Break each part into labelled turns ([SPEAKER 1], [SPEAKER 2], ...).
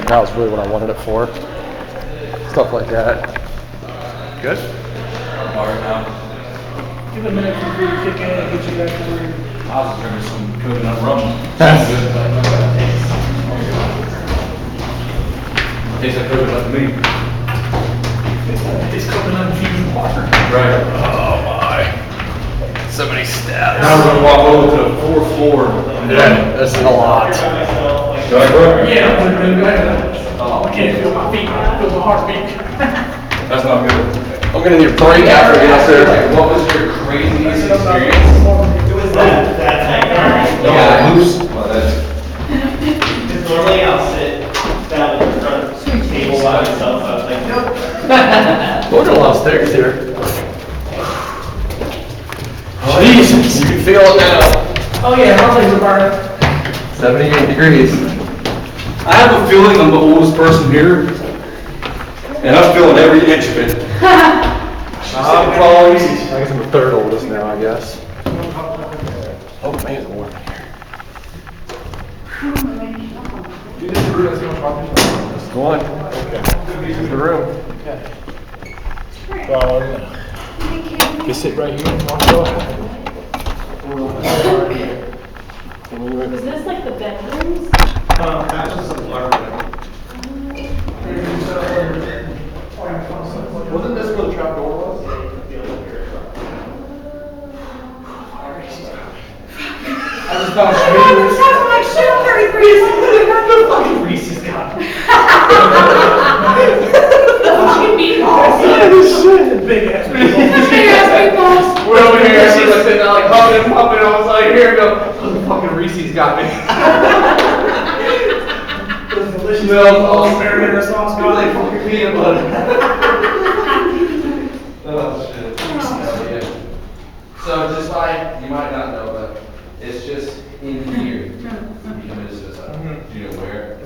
[SPEAKER 1] that was really what I wanted it for. Stuff like that. Good?
[SPEAKER 2] Give it a minute for you to kick in and get you back to where
[SPEAKER 3] I was drinking some coconut rum. Tastes like coconut to me.
[SPEAKER 2] it's coconut infused water.
[SPEAKER 3] Right.
[SPEAKER 1] Oh my. So many steps.
[SPEAKER 3] Now we're gonna walk over to the 4th floor.
[SPEAKER 1] Yeah, this is a lot.
[SPEAKER 2] Yeah, oh, I can't feel my feet. I feel my heartbeat.
[SPEAKER 3] That's not good.
[SPEAKER 1] I'm gonna need a break after I get up there.
[SPEAKER 3] What was your craziest experience?
[SPEAKER 4] It was that thing.
[SPEAKER 3] Yeah, loose. Well, that's.
[SPEAKER 4] Normally I'll sit down in front of the table by myself, so I was like, nope.
[SPEAKER 1] Look at a lot of stairs here. Jesus, you can feel it now.
[SPEAKER 2] Oh yeah, my legs are burning.
[SPEAKER 1] 78 degrees.
[SPEAKER 3] I have a feeling I'm the oldest person here, and I'm feeling every inch of it.
[SPEAKER 1] I'm probably, I guess I'm the 3rd oldest now, I guess. Oh man, it's warm in here. Go on. Here's the room.
[SPEAKER 2] You sit right here and walk over.
[SPEAKER 5] Was this like the bedrooms?
[SPEAKER 4] That was the apartment.
[SPEAKER 1] Wasn't this where the trap door was? I just found
[SPEAKER 5] My shit 33 is
[SPEAKER 2] The fucking Reese's cup.
[SPEAKER 5] the fucking meatballs.
[SPEAKER 2] Big ass
[SPEAKER 5] Big ass meatballs.
[SPEAKER 1] We're over here, she's like sitting there like humping and pumping, I was like, here we go. Oh, the fucking Reese's got me.
[SPEAKER 2] delicious
[SPEAKER 1] Smells
[SPEAKER 2] meatballs,
[SPEAKER 1] awesome.
[SPEAKER 2] marinara sauce,
[SPEAKER 1] Smells like
[SPEAKER 2] garlic.
[SPEAKER 1] fucking peanut butter. Oh shit. Yeah. So just like, you might not know, but it's just in here. You committed suicide. Do you know where?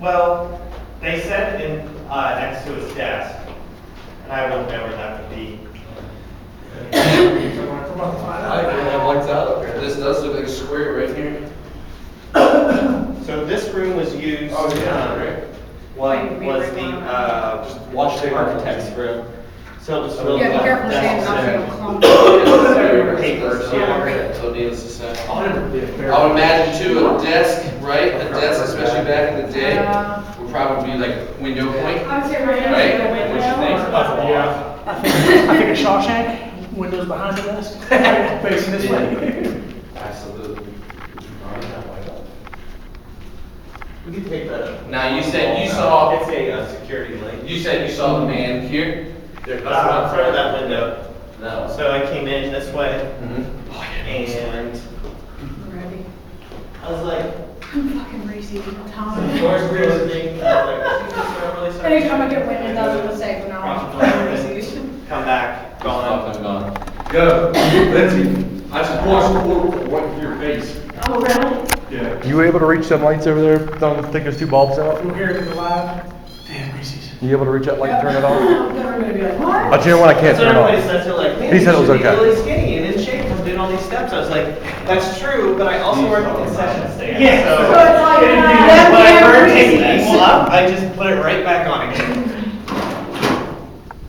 [SPEAKER 4] Well, they said in next to his desk, and I wouldn't know where that would be.
[SPEAKER 1] I have lights out up here. This does look like a square right here.
[SPEAKER 4] So this room was used.
[SPEAKER 1] Oh, yeah, right.
[SPEAKER 4] Was the
[SPEAKER 1] Just watch the
[SPEAKER 4] architect's room. So it was filled
[SPEAKER 5] Yeah, be
[SPEAKER 4] with
[SPEAKER 5] careful, Shane,
[SPEAKER 4] desks
[SPEAKER 5] not
[SPEAKER 4] and
[SPEAKER 5] to clump.
[SPEAKER 4] papers. Yeah.
[SPEAKER 1] So needless to say. I would imagine too, a desk, right? A desk, especially back in the day, would probably be like window point,
[SPEAKER 5] I would say right now.
[SPEAKER 1] right? What you think?
[SPEAKER 2] I think a Shawshank, windows behind the desk, facing this way.
[SPEAKER 1] Absolutely.
[SPEAKER 4] We can take that.
[SPEAKER 1] Now you said you saw,
[SPEAKER 4] It's a security link.
[SPEAKER 1] you said you saw the man here?
[SPEAKER 4] In front of that window.
[SPEAKER 1] No.
[SPEAKER 4] So I came in this way,
[SPEAKER 1] Mhm.
[SPEAKER 4] and
[SPEAKER 5] Ready.
[SPEAKER 4] I was like,
[SPEAKER 5] I'm fucking Reese's.
[SPEAKER 4] doors were opening. I was like, this is really sorry.
[SPEAKER 5] Anytime I get wind, that's what I say from now on. I'm Reese's.
[SPEAKER 4] Come back, gone.
[SPEAKER 1] I'm gone.
[SPEAKER 3] Go. Lindsay, I just watched the water right in your face.
[SPEAKER 5] Oh, really?
[SPEAKER 3] Yeah.
[SPEAKER 1] You able to reach them lights over there? Don't think there's 2 bulbs out?
[SPEAKER 2] You'll hear it in the live. Damn, Reese's.
[SPEAKER 1] You able to reach that light and turn it off?
[SPEAKER 5] I'm gonna be like, what?
[SPEAKER 1] You know what? I can't
[SPEAKER 4] So
[SPEAKER 1] turn it
[SPEAKER 4] everybody
[SPEAKER 1] off.
[SPEAKER 4] says, they're like, man,
[SPEAKER 1] He said it was
[SPEAKER 4] you should be
[SPEAKER 1] okay.
[SPEAKER 4] really skinny and in shape from doing all these steps. I was like, that's true, but I also work in concession stand.
[SPEAKER 2] Yeah.
[SPEAKER 4] So
[SPEAKER 5] So it's like,
[SPEAKER 4] whenever I take
[SPEAKER 5] Reese's.
[SPEAKER 4] people up, I just put it right back on again.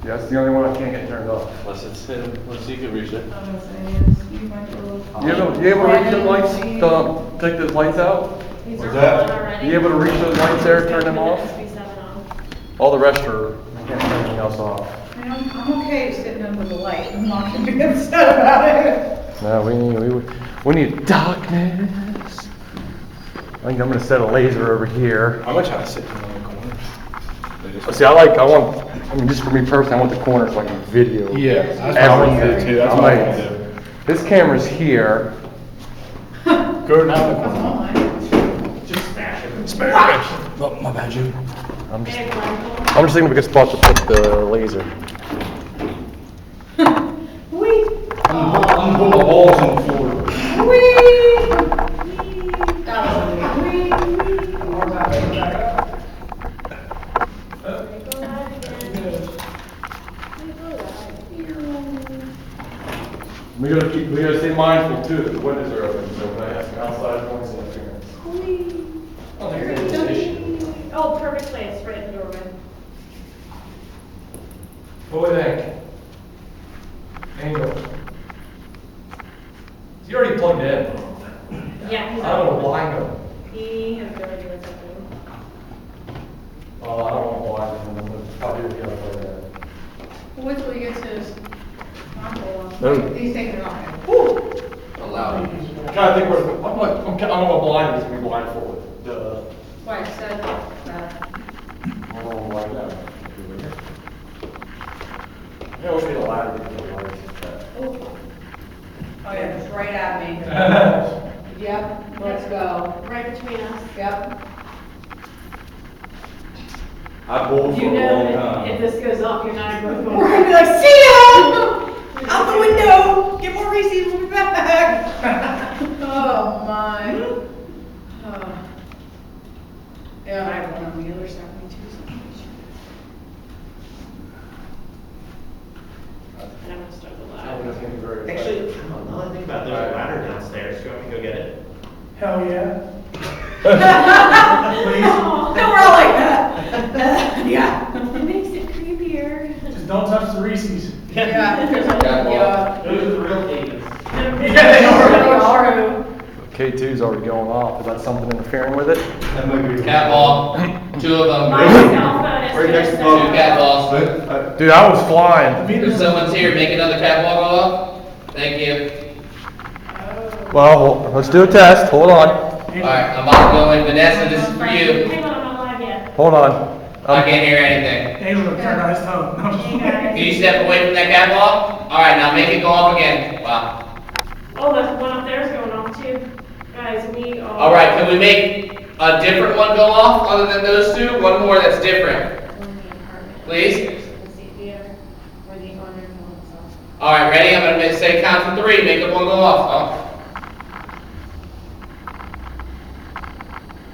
[SPEAKER 1] Yeah, that's the only one I can't get turned off. Unless it's him. Unless he can reach it.
[SPEAKER 5] I'm gonna say yes. You might be a little.
[SPEAKER 1] You able to reach those lights? Take those lights out?
[SPEAKER 5] These
[SPEAKER 3] What's
[SPEAKER 5] are
[SPEAKER 3] that?
[SPEAKER 5] on already.
[SPEAKER 1] You able to reach those lights there, turn them off?
[SPEAKER 5] SB7 on.
[SPEAKER 1] All the rest are, I can't turn anything else off.
[SPEAKER 5] I'm okay sitting under the light. I'm not gonna be upset about it.
[SPEAKER 1] No, we need darkness. I think I'm gonna set a laser over here.
[SPEAKER 3] I'm gonna try to sit in one of the corners.
[SPEAKER 1] See, I mean, just for me personally, I want the corners like a video.
[SPEAKER 3] Yeah, that's what I want to do too. That's what I want to do.
[SPEAKER 1] This camera's here.
[SPEAKER 3] Go down the corner.
[SPEAKER 4] Just smash it.
[SPEAKER 3] Oh, my bad, Jim.
[SPEAKER 1] I'm just thinking of a good spot to put the laser.
[SPEAKER 5] Wee!
[SPEAKER 3] I'm putting the balls on the floor.
[SPEAKER 5] Wee! That was wee!
[SPEAKER 1] We gotta stay mindful too, that the windows are open, so when I ask outside noise interference.
[SPEAKER 5] Wee!
[SPEAKER 1] I don't think there's an issue.
[SPEAKER 5] Oh,
[SPEAKER 6] Oh, perfect place, right in the doorway.
[SPEAKER 3] What do you think? Angel? Is he already plugged in?
[SPEAKER 6] Yeah, he's
[SPEAKER 3] I don't want to blind him.
[SPEAKER 6] He has no idea what's happening.
[SPEAKER 3] Oh, I don't want to blind him. I'll do it the other way.
[SPEAKER 5] Wait till he gets his console on.
[SPEAKER 3] No.
[SPEAKER 5] These things are on.
[SPEAKER 1] Allow it.
[SPEAKER 3] I'm trying to think where, I'm gonna blind him, he's gonna be blindfolded. Duh.
[SPEAKER 5] Why it said that.
[SPEAKER 3] I don't want to blind him. Yeah, we need a ladder to get the lights.
[SPEAKER 5] Oh yeah, just right at me. Yep, let's go.
[SPEAKER 6] Right between us.
[SPEAKER 5] Yep.
[SPEAKER 3] I bowled for
[SPEAKER 6] You
[SPEAKER 3] a
[SPEAKER 6] know
[SPEAKER 3] long
[SPEAKER 6] that
[SPEAKER 3] time.
[SPEAKER 6] if this goes off, you're not going to
[SPEAKER 5] We're gonna be like, see ya! Out the window! Get more Reese's, we'll be back! Oh my. Oh. Yeah, I have one on the other side of me too.
[SPEAKER 6] And I'm going to start the
[SPEAKER 3] I
[SPEAKER 6] ladder.
[SPEAKER 3] think it's gonna be very
[SPEAKER 4] Actually,
[SPEAKER 3] effective.
[SPEAKER 4] I don't know, now that I think about it, there's a ladder downstairs. Do you want me to go get it?
[SPEAKER 2] Hell yeah.
[SPEAKER 5] No, we're all like that. Yeah.
[SPEAKER 6] It makes it creepier.
[SPEAKER 2] Just don't touch the Reese's.
[SPEAKER 5] Yeah.
[SPEAKER 1] Catwalk.
[SPEAKER 4] Those are the real cages.
[SPEAKER 2] Yeah, they are.
[SPEAKER 3] K2's already going off. Is that something interfering with it? That might be.
[SPEAKER 1] Catwalk, 2 of them.
[SPEAKER 6] My cell phone is
[SPEAKER 3] Right next to
[SPEAKER 6] gonna
[SPEAKER 1] Two catwalks.
[SPEAKER 3] Dude, I was flying.
[SPEAKER 1] If someone's here, make another catwalk go up. Thank you.
[SPEAKER 3] Well, let's do a test. Hold on.
[SPEAKER 1] Alright, I'm about to go in. Vanessa, this is for you.
[SPEAKER 6] Hang on, I'm not live yet.
[SPEAKER 3] Hold on.
[SPEAKER 1] I can't hear anything.
[SPEAKER 2] Angel turned on his phone. No, I'm just
[SPEAKER 6] Hey,
[SPEAKER 2] kidding.
[SPEAKER 6] guys.
[SPEAKER 1] Can you step away from that catwalk? Alright, now make it go off again. Wow.
[SPEAKER 6] Oh, the one up there is going off too. Guys, we are.
[SPEAKER 1] Alright, can we make a different one go off other than those 2? One more that's different. Please?
[SPEAKER 6] The State Theater, where the owner himself.
[SPEAKER 1] Alright, ready? I'm gonna say count to 3. Make it one go off.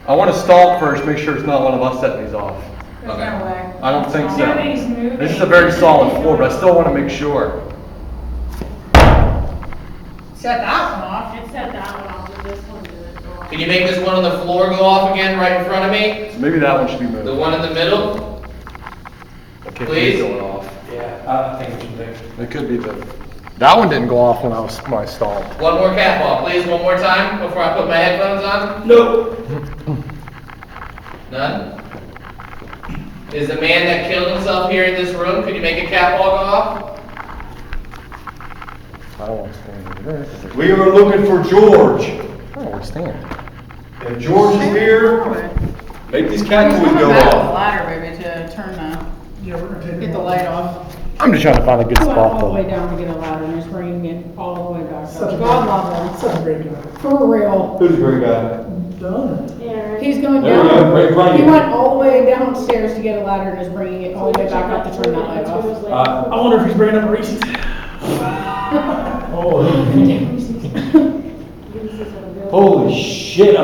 [SPEAKER 3] I want to stall first, make sure it's not one of us setting these off.
[SPEAKER 5] There's no way.
[SPEAKER 3] I don't think so.
[SPEAKER 6] Nobody's moving.
[SPEAKER 3] This is a very solid floor, but I still want to make sure.
[SPEAKER 5] Set that one off.
[SPEAKER 6] It said that one off, but this one didn't go off.
[SPEAKER 1] Can you make this one on the floor go off again right in front of me?
[SPEAKER 3] So maybe that one should be moved.
[SPEAKER 1] The one in the middle?
[SPEAKER 3] Okay,
[SPEAKER 1] please?
[SPEAKER 3] going off.
[SPEAKER 4] Yeah, I think we should think.
[SPEAKER 3] It could be that one didn't go off when I stalled.
[SPEAKER 1] One more catwalk, please, one more time before I put my headphones on.
[SPEAKER 3] Nope.
[SPEAKER 1] None? Is the man that killed himself here in this room? Could you make a catwalk go off?
[SPEAKER 3] I don't want to stand over there. 'cause there's-
[SPEAKER 7] We are looking for George.
[SPEAKER 3] I don't know where to stand.
[SPEAKER 7] If George is here, make these cat toys go off.
[SPEAKER 5] Ladder, baby, to turn
[SPEAKER 2] Yeah, we're gonna take
[SPEAKER 5] get
[SPEAKER 2] it
[SPEAKER 5] the
[SPEAKER 2] off.
[SPEAKER 5] light off.
[SPEAKER 3] I'm just trying to find a good
[SPEAKER 8] I went
[SPEAKER 3] spot
[SPEAKER 8] all the way
[SPEAKER 3] though.
[SPEAKER 8] down to get a ladder and just bringing it all the way back
[SPEAKER 2] Such a
[SPEAKER 8] up. God love him.
[SPEAKER 2] Such a great guy.
[SPEAKER 8] For real.
[SPEAKER 7] Who's a great guy?
[SPEAKER 2] Done.
[SPEAKER 6] Yeah, right.
[SPEAKER 8] He's going
[SPEAKER 7] There we go, right in front
[SPEAKER 8] down,
[SPEAKER 7] of
[SPEAKER 8] he
[SPEAKER 7] you.
[SPEAKER 8] went all the way downstairs to get a ladder and is bringing it all the way back up to turn that light off.
[SPEAKER 2] I wonder if he's bringing up Reese's.
[SPEAKER 7] Holy shit,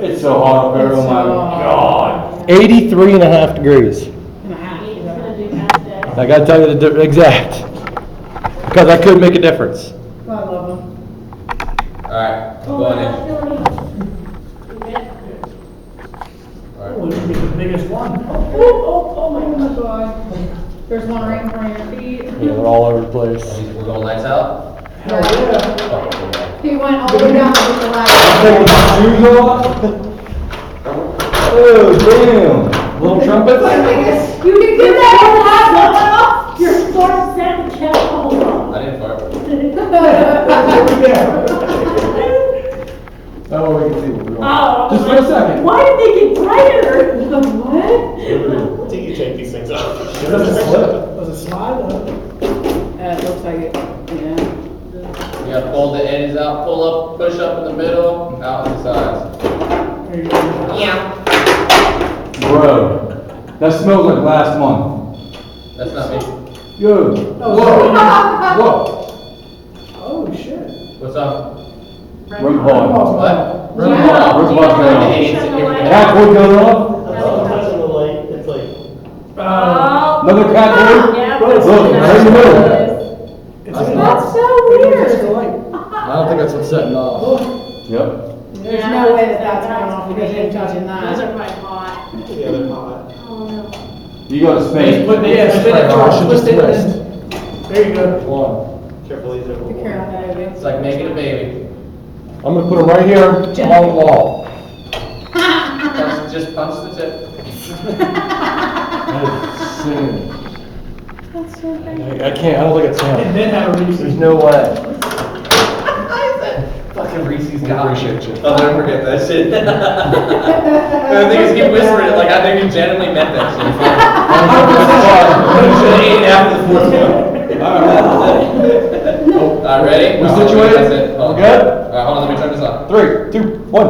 [SPEAKER 7] it's so hot up there, oh my god.
[SPEAKER 3] 83.5 degrees.
[SPEAKER 8] And a half.
[SPEAKER 6] He's gonna do past that.
[SPEAKER 3] I gotta tell you the exact. Because I could make a difference.
[SPEAKER 8] God love him.
[SPEAKER 1] Alright, I'm
[SPEAKER 6] Oh,
[SPEAKER 1] going
[SPEAKER 6] that's
[SPEAKER 1] in.
[SPEAKER 6] really.
[SPEAKER 2] Oh, this will be the biggest one.
[SPEAKER 8] Oh my God. There's one right in front of your feet.
[SPEAKER 3] Yeah, they're all over the place.
[SPEAKER 1] We're going lights out?
[SPEAKER 2] Hell yeah.
[SPEAKER 8] He went all the way down to get the ladder.
[SPEAKER 7] Taking my shoes off? Oh, damn.
[SPEAKER 3] Little trumpets?
[SPEAKER 8] You can get that last one off.
[SPEAKER 6] Your fourth set kept hold on.
[SPEAKER 1] I didn't fart.
[SPEAKER 3] That way we can see what we're doing.
[SPEAKER 6] Oh.
[SPEAKER 3] Just for a second.
[SPEAKER 6] Why did they get brighter? What?
[SPEAKER 4] Until you take these things off.
[SPEAKER 2] Does it slip? Does it slide?
[SPEAKER 8] It looks like it, yeah.
[SPEAKER 1] You gotta pull the ends out, pull up, push up in the middle, out the sides.
[SPEAKER 2] There you go.
[SPEAKER 1] Yeah.
[SPEAKER 7] Bro, that smells like last month.
[SPEAKER 1] That's not me.
[SPEAKER 7] Yo, whoa, whoa.
[SPEAKER 2] Oh, shit.
[SPEAKER 1] What's up?
[SPEAKER 7] Run ball.
[SPEAKER 1] What?
[SPEAKER 7] Run ball. Run ball going on. Cat toy going off?
[SPEAKER 4] I'm touching the light, it's like.
[SPEAKER 7] Another cat toy?
[SPEAKER 6] Yeah.
[SPEAKER 7] Look, right in the middle.
[SPEAKER 2] It's
[SPEAKER 8] That's so weird.
[SPEAKER 3] I don't think that's what's setting off.
[SPEAKER 7] Yep.
[SPEAKER 8] There's no way that that's going off because you're touching
[SPEAKER 6] Those
[SPEAKER 8] that.
[SPEAKER 6] are quite hot.
[SPEAKER 4] The other pot.
[SPEAKER 7] You go to space.
[SPEAKER 2] Spin it, George, twist it, and there you go.
[SPEAKER 7] One.
[SPEAKER 4] Careful, he's over.
[SPEAKER 8] Be careful, baby.
[SPEAKER 9] It's like making a baby.
[SPEAKER 7] I'm gonna put them right here on the wall.
[SPEAKER 9] Just punch the tip.
[SPEAKER 8] That's so great.
[SPEAKER 7] I can't, I don't think it's
[SPEAKER 2] And
[SPEAKER 7] him.
[SPEAKER 2] then have a Reese's.
[SPEAKER 7] There's no way.
[SPEAKER 9] Fucking Reese's
[SPEAKER 7] I
[SPEAKER 9] got me.
[SPEAKER 7] appreciate you.
[SPEAKER 3] I'll never forget that shit.
[SPEAKER 9] The thing is, keep whispering it like I think you genuinely meant that shit. You should have ate it after the fourth one. Alright, ready?
[SPEAKER 7] We're
[SPEAKER 9] No,
[SPEAKER 7] situated?
[SPEAKER 9] that's it.
[SPEAKER 7] We're good?
[SPEAKER 9] Alright, hold on, let me turn this on.
[SPEAKER 7] 3, 2, 1.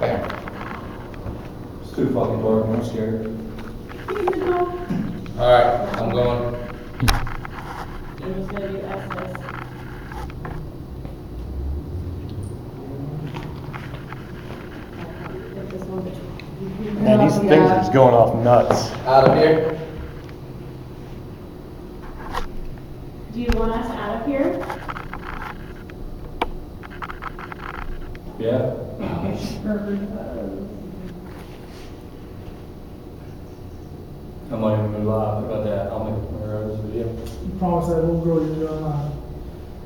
[SPEAKER 7] Bam. It's too fucking dark, I'm scared.
[SPEAKER 9] Alright, I'm going.
[SPEAKER 6] I'm just gonna do SS. Put this one between.
[SPEAKER 7] Man, these things are just going off nuts.
[SPEAKER 9] Out of here.
[SPEAKER 6] Do you want us out of here?
[SPEAKER 7] Yeah? I might even go live about that. I'll make this video.
[SPEAKER 2] You promised that little girl you're doing live.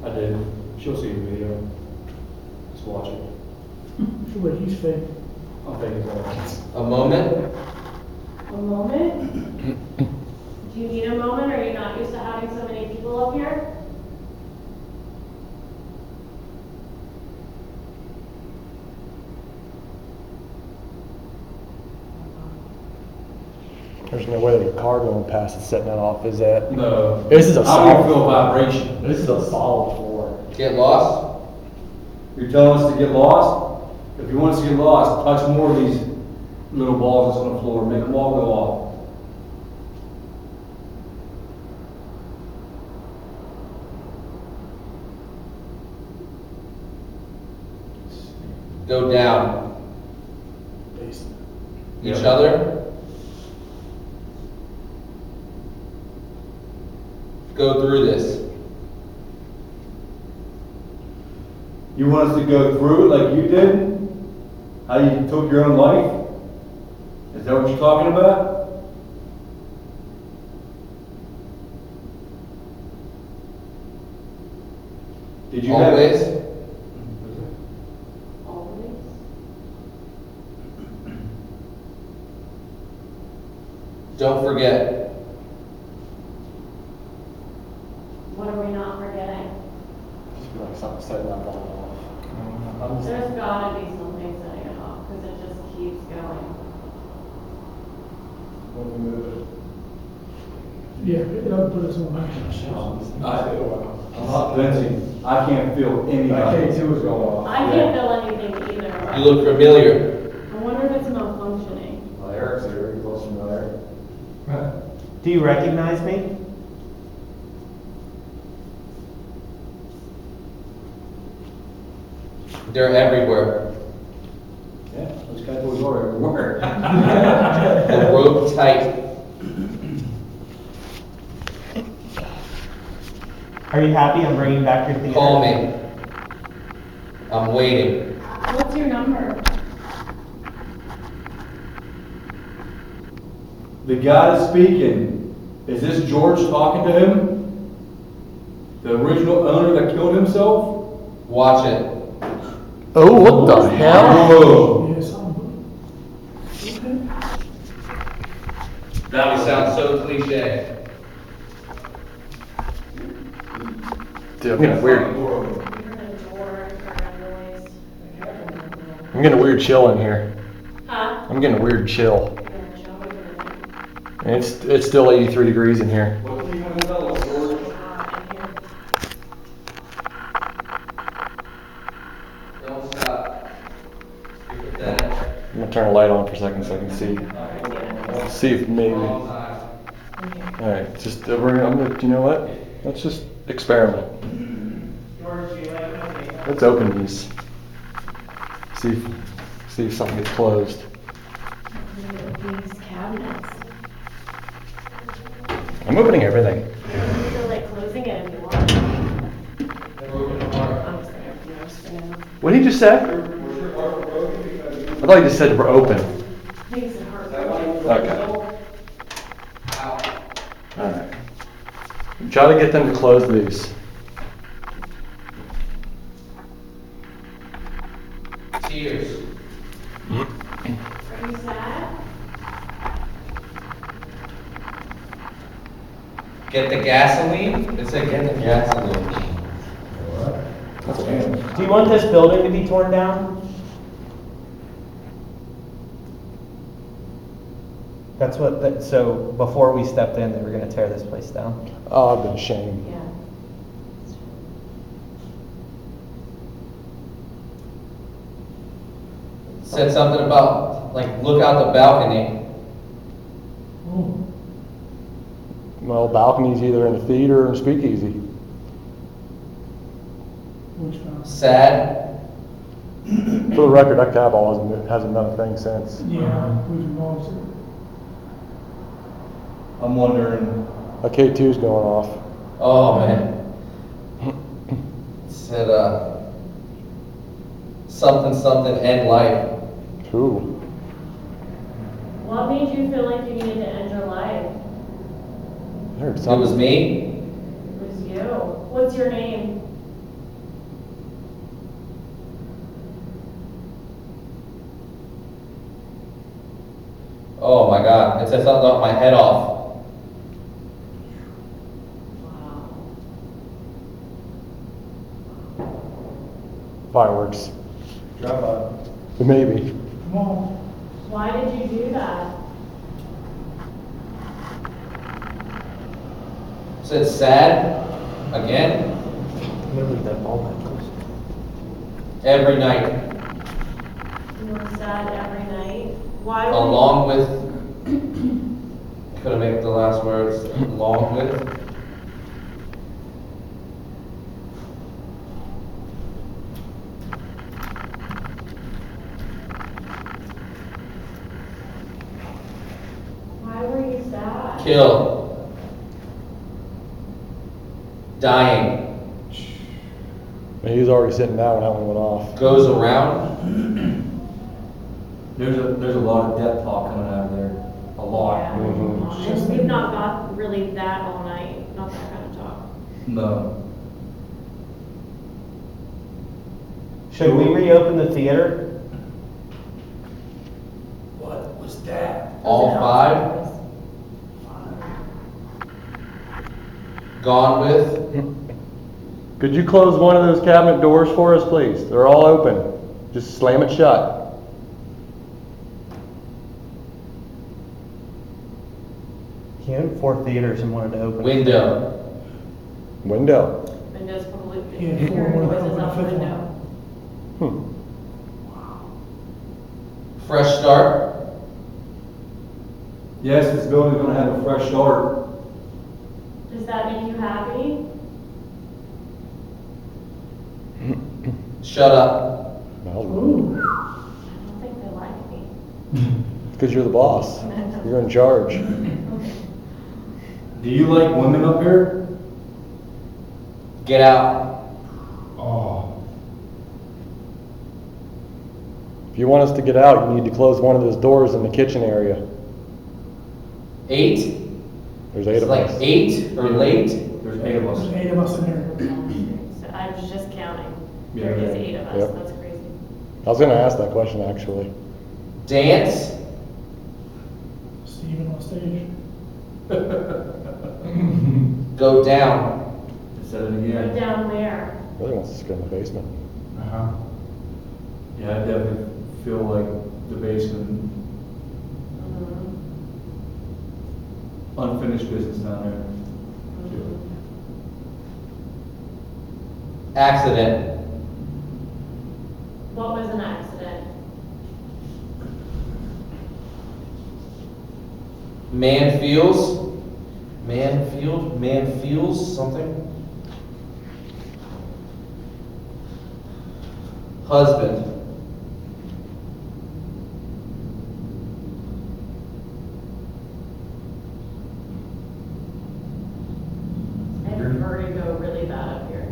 [SPEAKER 7] I did. She'll see the video. Just watch it.
[SPEAKER 2] She'll like, he's fake.
[SPEAKER 7] I'll take it.
[SPEAKER 9] A moment.
[SPEAKER 6] A moment? Do you need a moment, or are you not used to having so many people up here?
[SPEAKER 10] There's no way that a car going past is setting that off, is that?
[SPEAKER 7] No.
[SPEAKER 10] This is a
[SPEAKER 7] I don't
[SPEAKER 10] solid
[SPEAKER 7] even feel vibration.
[SPEAKER 10] This is a solid floor.
[SPEAKER 9] Get lost.
[SPEAKER 7] You're telling us to get lost? If you want us to get lost, touch more of these little balls that's on the floor. Make them all go off.
[SPEAKER 9] Go down. Each
[SPEAKER 7] Yep.
[SPEAKER 9] other. Go through this.
[SPEAKER 7] You want us to go through it like you did? How you took your own life? Is that what you're talking about? Did you have?
[SPEAKER 9] Always.
[SPEAKER 6] Always?
[SPEAKER 9] Don't forget.
[SPEAKER 6] What are we not forgetting?
[SPEAKER 10] Just feel like something's setting that ball off. I'm just-
[SPEAKER 6] There's gotta be something setting it off, because it just keeps going.
[SPEAKER 10] When we move it.
[SPEAKER 2] Yeah, it'll put us on.
[SPEAKER 7] I'm not Vinci. I can't feel any of
[SPEAKER 10] That
[SPEAKER 7] it.
[SPEAKER 10] K2 is going off.
[SPEAKER 6] I can't feel anything either.
[SPEAKER 9] You look familiar.
[SPEAKER 6] I wonder if it's malfunctioning.
[SPEAKER 10] Well, Eric's here, he's also familiar.
[SPEAKER 4] Do you recognize me?
[SPEAKER 9] They're everywhere.
[SPEAKER 7] Yeah, those cowboys are everywhere.
[SPEAKER 9] The rope tight.
[SPEAKER 4] Are you happy I'm bringing back your theater?
[SPEAKER 9] Call me. I'm waiting.
[SPEAKER 6] What's your number?
[SPEAKER 7] The guy that's speaking, is this George talking to him? The original owner that killed himself?
[SPEAKER 9] Watch it.
[SPEAKER 10] Oh, what the hell?
[SPEAKER 7] Whoa.
[SPEAKER 2] Yeah, something.
[SPEAKER 9] That would sound so cliche.
[SPEAKER 10] Dude, I'm getting a weird,
[SPEAKER 6] You heard a door or a noise.
[SPEAKER 10] I'm getting a weird chill in here.
[SPEAKER 6] Huh?
[SPEAKER 10] I'm getting a weird chill.
[SPEAKER 6] Yeah, Joe, what are you doing?
[SPEAKER 10] And it's still 83 degrees in here.
[SPEAKER 7] What do you want to tell us, George?
[SPEAKER 6] It's hot in here.
[SPEAKER 9] Don't stop. Keep it that.
[SPEAKER 10] I'm gonna turn the light on for a second so I can see. See if maybe.
[SPEAKER 9] Long time.
[SPEAKER 10] Alright, just, I'm gonna, you know what? Let's just experiment. Let's open these. See if something gets closed.
[SPEAKER 6] These cabinets.
[SPEAKER 10] I'm opening everything.
[SPEAKER 6] You feel like closing it if you want.
[SPEAKER 9] Broken apart.
[SPEAKER 6] I'm just gonna open yours for now.
[SPEAKER 10] What did he just say? I thought he just said we're open.
[SPEAKER 6] I think it's a heartbroken.
[SPEAKER 10] Okay. Try to get them to close these.
[SPEAKER 9] Cheers.
[SPEAKER 6] Are you sad?
[SPEAKER 9] Get the gasoline? It said get the gasoline.
[SPEAKER 4] Do you want this building to be torn down? That's what, so before we stepped in, they were gonna tear this place down.
[SPEAKER 10] Oh, I've been ashamed.
[SPEAKER 6] Yeah.
[SPEAKER 9] Said something about, like, look out the balcony.
[SPEAKER 10] Well, balcony's either in the theater or in speakeasy.
[SPEAKER 2] Which one?
[SPEAKER 9] Sad.
[SPEAKER 10] For the record, that cab all hasn't done a thing since.
[SPEAKER 2] Yeah, we can go to.
[SPEAKER 7] I'm wondering,
[SPEAKER 10] A K2's going off.
[SPEAKER 9] Oh, man. Said, something, something, end life.
[SPEAKER 10] Cool.
[SPEAKER 6] What made you feel like you needed to end your life?
[SPEAKER 10] I heard
[SPEAKER 9] It was
[SPEAKER 10] something.
[SPEAKER 9] me.
[SPEAKER 6] It was you. What's your name?
[SPEAKER 9] Oh my God, it said something off my head off.
[SPEAKER 6] Wow.
[SPEAKER 10] Fireworks.
[SPEAKER 7] drop by.
[SPEAKER 10] Maybe.
[SPEAKER 2] Come on.
[SPEAKER 6] Why did you do that?
[SPEAKER 9] Said sad again every night,
[SPEAKER 6] You were sad every night. Why were
[SPEAKER 9] along with, couldn't make the last words, along with.
[SPEAKER 6] Why were you sad?
[SPEAKER 9] Kill. Dying.
[SPEAKER 10] He was already sitting down when that one went off.
[SPEAKER 9] Goes around.
[SPEAKER 7] There's a lot of death talk coming out of there, a lot.
[SPEAKER 6] Yeah.
[SPEAKER 10] Mhm.
[SPEAKER 6] And we've not got really that all night, not that kind of talk.
[SPEAKER 7] No.
[SPEAKER 4] Should we reopen the theater?
[SPEAKER 2] What was that?
[SPEAKER 9] All five. Gone with.
[SPEAKER 10] Could you close one of those cabinet doors for us, please? They're all open. Just slam it shut.
[SPEAKER 4] He owned 4 theaters and wanted to open.
[SPEAKER 9] Window.
[SPEAKER 10] Window.
[SPEAKER 6] Windows probably,
[SPEAKER 2] Yeah,
[SPEAKER 6] hearing
[SPEAKER 2] four,
[SPEAKER 6] noises
[SPEAKER 2] open
[SPEAKER 6] out the
[SPEAKER 2] fifth one.
[SPEAKER 6] window.
[SPEAKER 9] Fresh start.
[SPEAKER 7] Yes, this building's gonna have a fresh start.
[SPEAKER 6] Does that make you happy?
[SPEAKER 9] Shut up.
[SPEAKER 10] Well,
[SPEAKER 6] I don't think they like me.
[SPEAKER 10] because you're the boss. You're in charge.
[SPEAKER 7] Do you like women up here?
[SPEAKER 9] Get out.
[SPEAKER 7] Oh.
[SPEAKER 10] If you want us to get out, you need to close one of those doors in the kitchen area.
[SPEAKER 9] 8.
[SPEAKER 10] There's 8
[SPEAKER 9] It's
[SPEAKER 10] of
[SPEAKER 9] like
[SPEAKER 10] us.
[SPEAKER 9] 8 or late.
[SPEAKER 7] There's 8 of us.
[SPEAKER 2] There's 8 of us in there.
[SPEAKER 6] So I was just counting.
[SPEAKER 7] Yeah,
[SPEAKER 6] There is
[SPEAKER 7] yeah.
[SPEAKER 6] 8 of us,
[SPEAKER 10] Yep.
[SPEAKER 6] that's crazy.
[SPEAKER 10] I was gonna ask that question, actually.
[SPEAKER 9] Dance.
[SPEAKER 2] Steven on stage.
[SPEAKER 9] Go down.
[SPEAKER 7] Said it
[SPEAKER 6] Go
[SPEAKER 7] again.
[SPEAKER 6] down where?
[SPEAKER 10] Really wants us to go in the basement.
[SPEAKER 7] Uh-huh. Yeah, I definitely feel like the basement, unfinished business down there.
[SPEAKER 9] Accident.
[SPEAKER 6] What was an accident?
[SPEAKER 9] Man feels something. Husband.
[SPEAKER 6] I have vertigo really bad up here.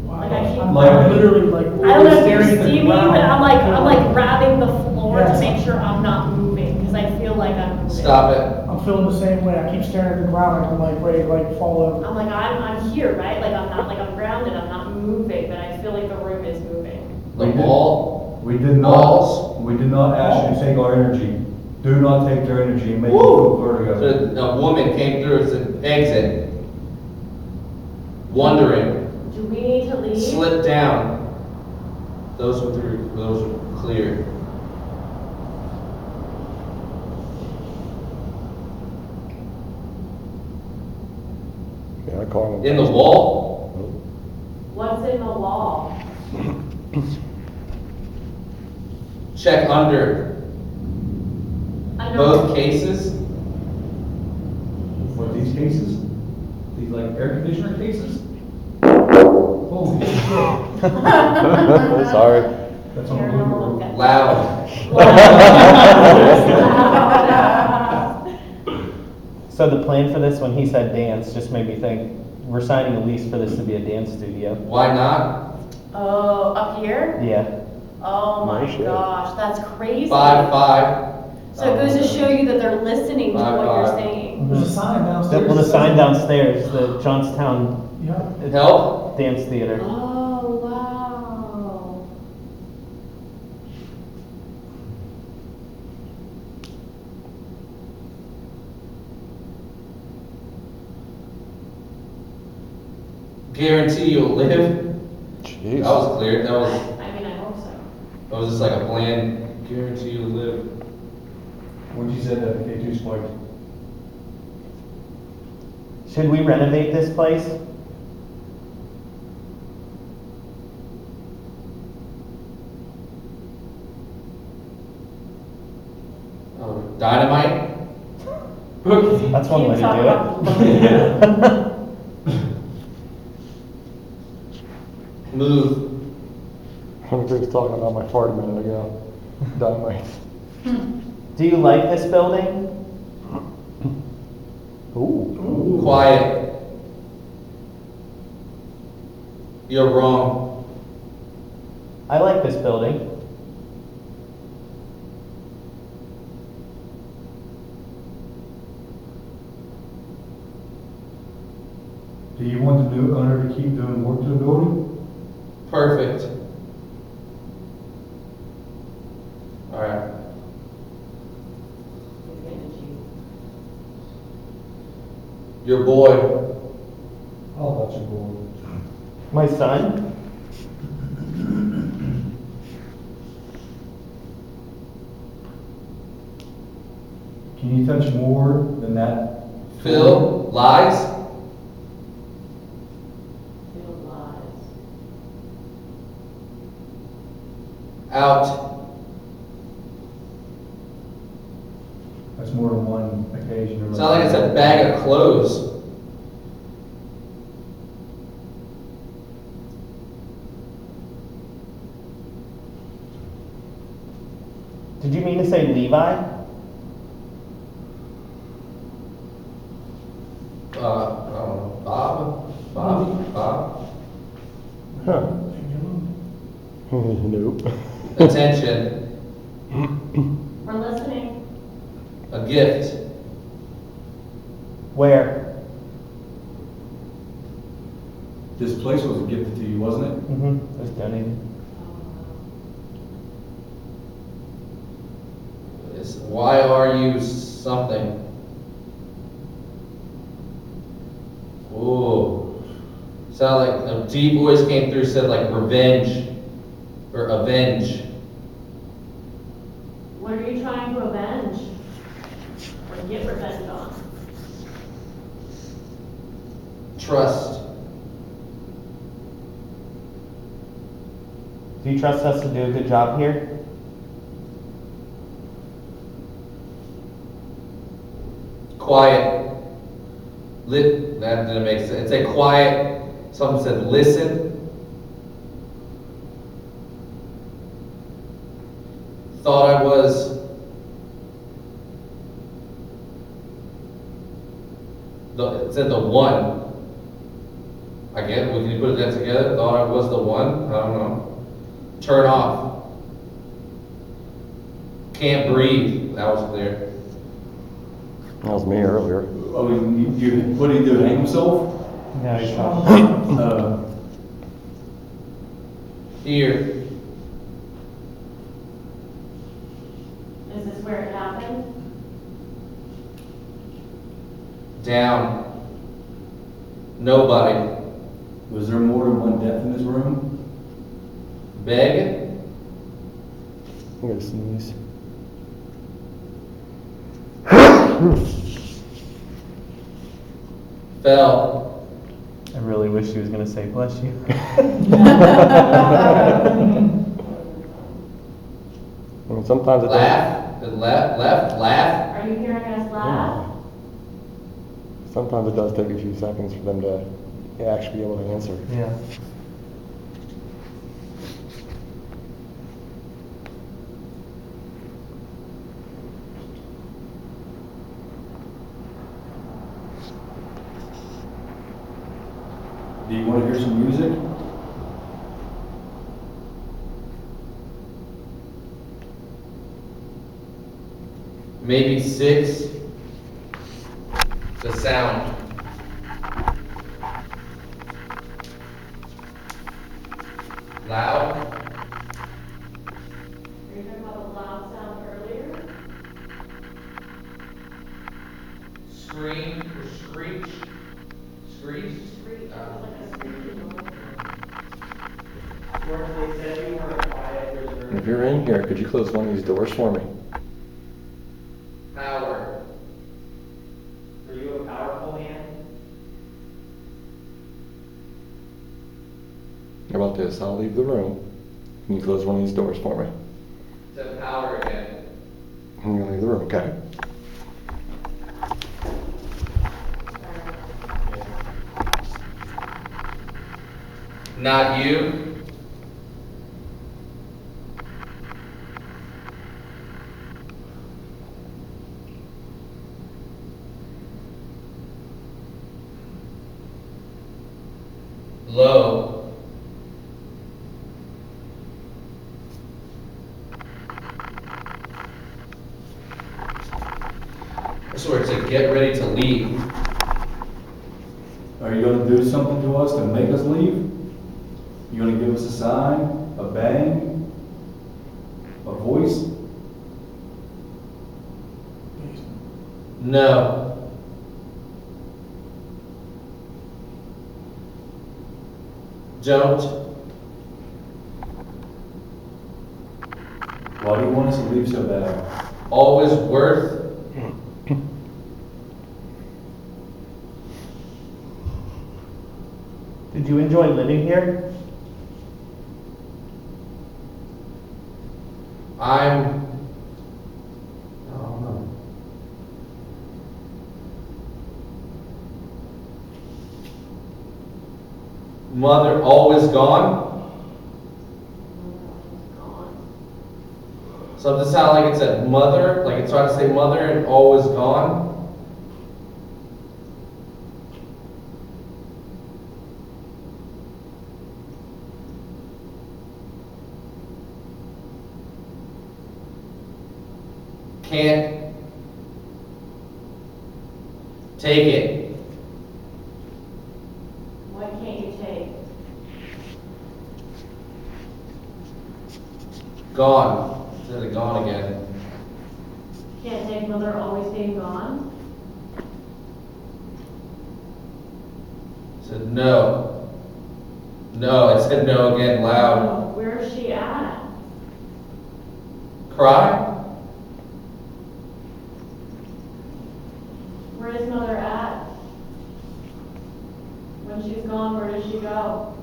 [SPEAKER 2] Wow.
[SPEAKER 6] Like, I keep-
[SPEAKER 2] I'm
[SPEAKER 7] Like-
[SPEAKER 2] literally like.
[SPEAKER 6] I don't know if
[SPEAKER 2] staring
[SPEAKER 6] you
[SPEAKER 2] at the
[SPEAKER 6] see me,
[SPEAKER 2] ground.
[SPEAKER 6] but I'm like grabbing the floor to
[SPEAKER 2] Yes.
[SPEAKER 6] make sure I'm not moving, because I feel feel like I'm moving.
[SPEAKER 1] Stop it.
[SPEAKER 2] I'm feeling the same way. I keep staring at the ground like I'm like ready to like fall over.
[SPEAKER 6] I'm like, I'm here, right? Like I'm not, like I'm grounded, I'm not moving, but I feel like the room is moving.
[SPEAKER 1] The ball,
[SPEAKER 7] We did not ask you to take our energy. Do not take their energy and make you feel vertigo.
[SPEAKER 1] so a woman came through as an exit, wondering,
[SPEAKER 6] Do we need to leave?
[SPEAKER 1] slipped down. Those were clear.
[SPEAKER 10] Yeah, I call him.
[SPEAKER 1] In the wall,
[SPEAKER 6] What's in the wall?
[SPEAKER 1] check under both cases.
[SPEAKER 7] What, these cases? These like air conditioner cases? Holy shit.
[SPEAKER 10] Sorry.
[SPEAKER 7] That's on
[SPEAKER 6] Here,
[SPEAKER 7] the
[SPEAKER 6] I'm
[SPEAKER 7] blooper
[SPEAKER 6] gonna
[SPEAKER 7] roll.
[SPEAKER 6] look at-
[SPEAKER 1] Loud.
[SPEAKER 9] So the plan for this, when he said dance, just made me think, we're signing a lease for this to be a dance studio.
[SPEAKER 1] Why not?
[SPEAKER 6] Oh, up here?
[SPEAKER 9] Yeah.
[SPEAKER 6] Oh my
[SPEAKER 10] shit.
[SPEAKER 6] gosh, that's crazy.
[SPEAKER 1] 5-5.
[SPEAKER 6] So it goes to show you that they're listening to what you're saying.
[SPEAKER 2] There's a sign downstairs.
[SPEAKER 9] Well, the
[SPEAKER 2] that says
[SPEAKER 9] sign
[SPEAKER 2] it.
[SPEAKER 9] downstairs, the Johnstown
[SPEAKER 2] Yeah.
[SPEAKER 1] Help?
[SPEAKER 9] Dance Theater.
[SPEAKER 6] Oh, wow.
[SPEAKER 1] Guarantee you'll live.
[SPEAKER 10] Jeez.
[SPEAKER 1] That was clear.
[SPEAKER 6] I mean, I hope so.
[SPEAKER 1] That was just like a plan. Guarantee you'll live.
[SPEAKER 7] When you said that, the K2 spiked.
[SPEAKER 9] Should we renovate this place?
[SPEAKER 1] Dynamite.
[SPEAKER 9] That's one way to
[SPEAKER 6] Talk
[SPEAKER 9] do
[SPEAKER 6] about
[SPEAKER 9] it.
[SPEAKER 1] Move.
[SPEAKER 10] Hunter was talking about my fart a minute ago. Dynamite.
[SPEAKER 9] Do you like this building?
[SPEAKER 10] Ooh.
[SPEAKER 1] Quiet. You're wrong.
[SPEAKER 9] I like this building.
[SPEAKER 7] Do you want the new owner to keep doing work to the building?
[SPEAKER 1] Perfect. All right. Your boy.
[SPEAKER 7] How about your boy?
[SPEAKER 9] My son?
[SPEAKER 7] Can you touch more than that?
[SPEAKER 1] Phil lies.
[SPEAKER 6] Feel lies.
[SPEAKER 1] Out.
[SPEAKER 7] That's more than one occasion.
[SPEAKER 1] Sound like it's a bag of clothes.
[SPEAKER 9] Did you mean to say Levi?
[SPEAKER 1] I don't know. Bob.
[SPEAKER 10] Huh. Nope.
[SPEAKER 1] Attention.
[SPEAKER 6] We're listening.
[SPEAKER 1] A gift.
[SPEAKER 9] Where?
[SPEAKER 7] This place was gifted to you, wasn't it?
[SPEAKER 9] Mm-hmm. It was donated.
[SPEAKER 1] It's, why are you something? Ooh. Sound like the deep voice came through, said like revenge or avenge.
[SPEAKER 6] What are you trying to avenge? Or get revenge on?
[SPEAKER 1] Trust.
[SPEAKER 9] Do you trust us to do a good job here?
[SPEAKER 1] Quiet. That didn't make sense. It's a quiet. Someone said listen. Thought I was. It said the one. I get. Can you put that together? Thought I was the one. I don't know. Turn off. Can't breathe. That was clear.
[SPEAKER 10] That was me earlier.
[SPEAKER 7] Oh, what did he do, hang himself?
[SPEAKER 9] No, he's not. Here.
[SPEAKER 6] Is this where it happened?
[SPEAKER 9] Down. Nobody.
[SPEAKER 7] Was there more than one death in this room?
[SPEAKER 9] Beg?
[SPEAKER 10] I'm gonna sneeze.
[SPEAKER 9] Fell.
[SPEAKER 11] I really wish he was gonna say bless you.
[SPEAKER 10] I mean, sometimes it does.
[SPEAKER 9] Left, laugh.
[SPEAKER 6] Are you hearing us laugh?
[SPEAKER 10] Sometimes it does take a few seconds for them to actually be able to answer.
[SPEAKER 11] Yeah.
[SPEAKER 7] Do you want to hear some music?
[SPEAKER 9] Maybe 6. The sound. Loud.
[SPEAKER 6] Are you talking about the loud sound earlier?
[SPEAKER 9] Scream or screech. Screech.
[SPEAKER 6] Screech, it was like a screeching noise.
[SPEAKER 4] They said you were a quiet, reserved.
[SPEAKER 10] If you're in here, could you close one of these doors for me?
[SPEAKER 9] Power.
[SPEAKER 4] Are you a powerful man?
[SPEAKER 10] How about this? I'll leave the room. Can you close one of these doors for me?
[SPEAKER 9] Said power again.
[SPEAKER 10] I'm gonna leave the room, okay?
[SPEAKER 9] Not you. Low. That's where it said get ready to leave.
[SPEAKER 7] Are you gonna do something to us to make us leave? You gonna give us a sign, a bang, a voice?
[SPEAKER 9] No. Don't.
[SPEAKER 7] Why do you want us to leave so bad?
[SPEAKER 9] Always worth.
[SPEAKER 11] Did you enjoy living here?
[SPEAKER 9] I don't know. Mother always gone? Something sounded like it said mother, like it tried to say mother and always gone. Can't take it.
[SPEAKER 6] What can't you take?
[SPEAKER 9] Gone. Said it gone again.
[SPEAKER 6] Can't take mother always being gone?
[SPEAKER 9] Said no. No, it said no again loud.
[SPEAKER 6] Oh, where is she at?
[SPEAKER 9] Cry?
[SPEAKER 6] Where is mother at? When she's gone, where does she go?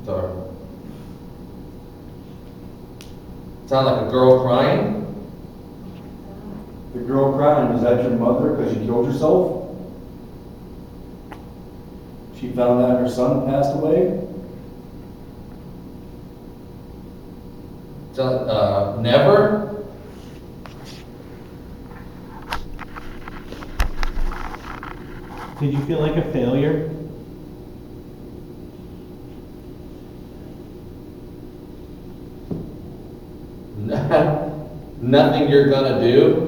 [SPEAKER 9] Sorry. Sound like a girl crying?
[SPEAKER 7] The girl crying, was that your mother because she killed herself? She found out her son passed away?
[SPEAKER 9] Never?
[SPEAKER 11] Did you feel like a failure?
[SPEAKER 9] Nothing you're gonna do.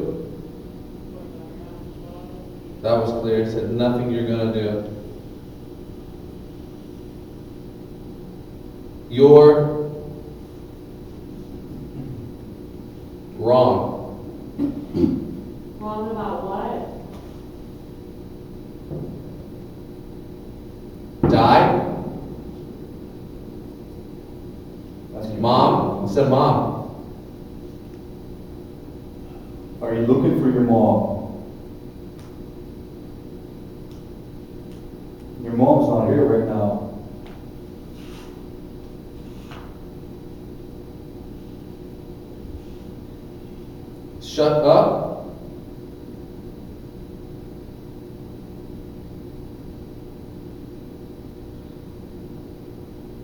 [SPEAKER 9] That was clear. It said nothing you're gonna do. You're wrong.
[SPEAKER 6] Wrong about what?
[SPEAKER 9] Die?
[SPEAKER 7] That's you.
[SPEAKER 9] Mom? I said mom.
[SPEAKER 7] Are you looking for your mom? Your mom's not here right now.
[SPEAKER 9] Shut up.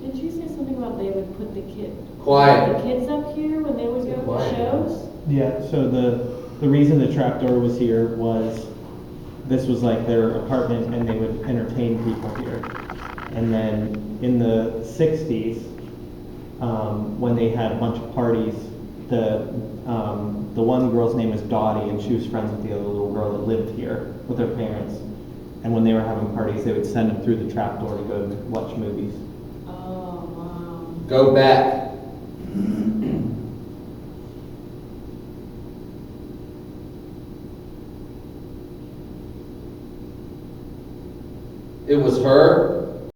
[SPEAKER 6] Did you say something about they would put the
[SPEAKER 9] Quiet.
[SPEAKER 6] kids up here when they would go to
[SPEAKER 9] Quiet.
[SPEAKER 6] shows?
[SPEAKER 11] Yeah, so the reason the trapdoor was here was this was like their apartment and they would entertain people here. And then in the 60s, when they had a bunch of parties, the one girl's name was Dottie and she was friends with the other little girl that lived here with her parents. And when they were having parties, they would send them through the trapdoor to go watch movies.
[SPEAKER 6] Oh, wow.
[SPEAKER 9] Go back. It was her